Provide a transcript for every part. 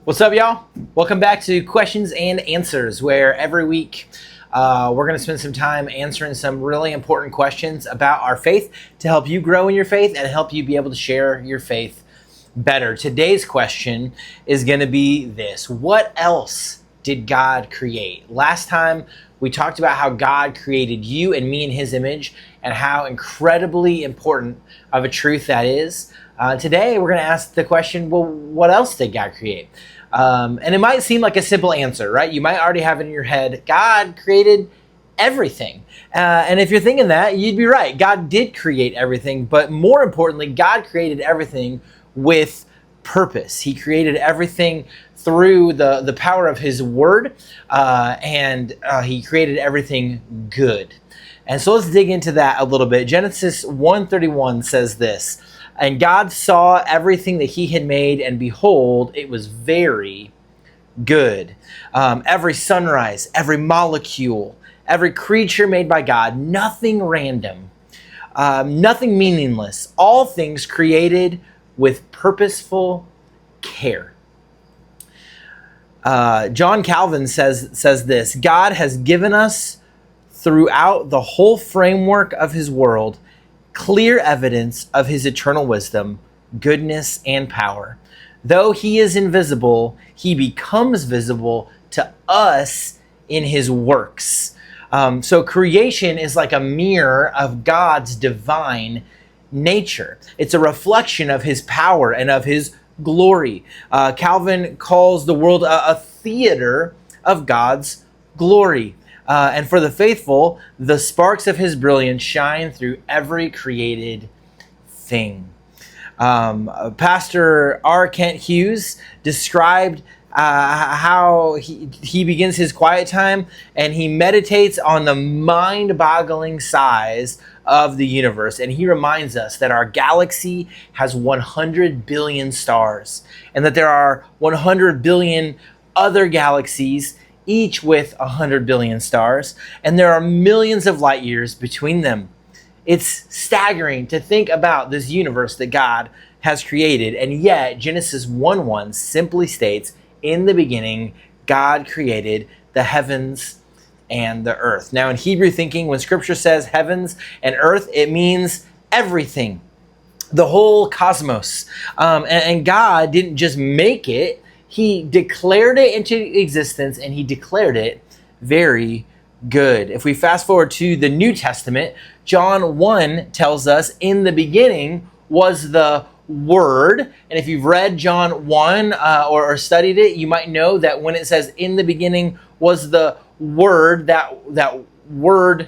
What's up, y'all? Welcome back to Questions and Answers, where every week we're going to spend some time answering some really important questions about our faith to help you grow in your faith and help you be able to share your faith better. Today's question is going to be this: what else did God create? Last time we talked about how God created you and me in His image and how incredibly important of a truth that is. Today we're going to ask the question, well, what else did God create? And it might seem like a simple answer, right? You might already have it in your head. God created everything. And if you're thinking that, you'd be right. God did create everything, but more importantly, God created everything with purpose. He created everything through the power of His Word, and He created everything good. And so let's dig into that a little bit. Genesis 1:31 says this: "And God saw everything that He had made, and behold, it was very good." Every sunrise, every molecule, every creature made by God, nothing random, nothing meaningless, all things created with purposeful care. John Calvin says this: "God has given us throughout the whole framework of His world clear evidence of His eternal wisdom, goodness, and power. Though He is invisible, He becomes visible to us in His works." So creation is like a mirror of God's divine nature. It's a reflection of His power and of His glory. Calvin calls the world a theater of God's glory. And for the faithful, the sparks of His brilliance shine through every created thing. Pastor R. Kent Hughes described how he begins his quiet time, and he meditates on the mind-boggling size of the universe. And he reminds us that our galaxy has 100 billion stars, and that there are 100 billion other galaxies, each with 100 billion stars, and there are millions of light years between them. It's staggering to think about this universe that God has created, and yet Genesis 1:1 simply states, "In the beginning, God created the heavens and the earth." Now, in Hebrew thinking, when Scripture says heavens and earth, it means everything, the whole cosmos. And God didn't just make it, He declared it into existence, and He declared it very good. If we fast forward to the New Testament, John 1 tells us, "In the beginning was the Word." And if you've read John 1 or studied it, you might know that when it says "in the beginning was the Word," that word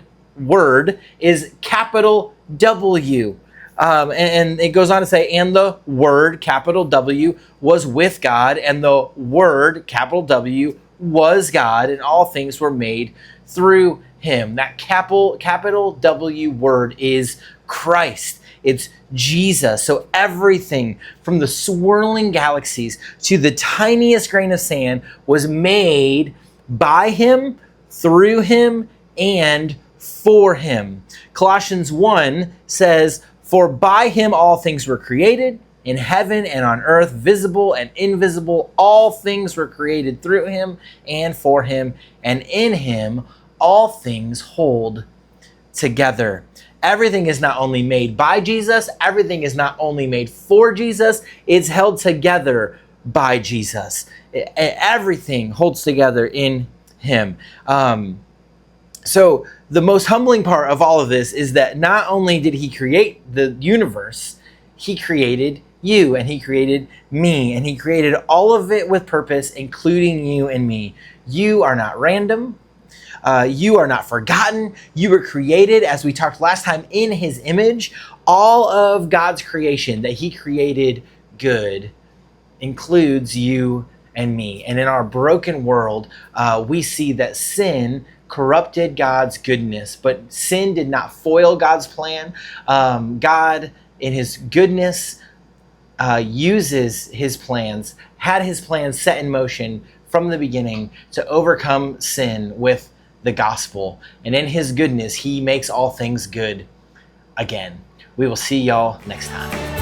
is capital W. And it goes on to say, "And the Word," capital W, "was with God, and the Word," capital W, "was God, and all things were made through Him." That capital W word is Christ. It's Jesus. So everything from the swirling galaxies to the tiniest grain of sand was made by Him, through Him, and for Him. Colossians 1 says, "For by Him all things were created, in heaven and on earth, visible and invisible. All things were created through Him and for Him, and in Him all things hold together." Everything is not only made by Jesus, everything is not only made for Jesus, it's held together by Jesus. Everything holds together in Him. So the most humbling part of all of this is that not only did He create the universe, He created you, and He created me, and He created all of it with purpose, including you and me. You are not random. You are not forgotten. You were created, as we talked last time, in His image. All of God's creation that He created good includes you and me. And in our broken world, we see that sin corrupted God's goodness, but sin did not foil God's plan. God, in His goodness, uses His plans, had His plans set in motion from the beginning to overcome sin with the gospel. And in His goodness, He makes all things good again. We will see y'all next time.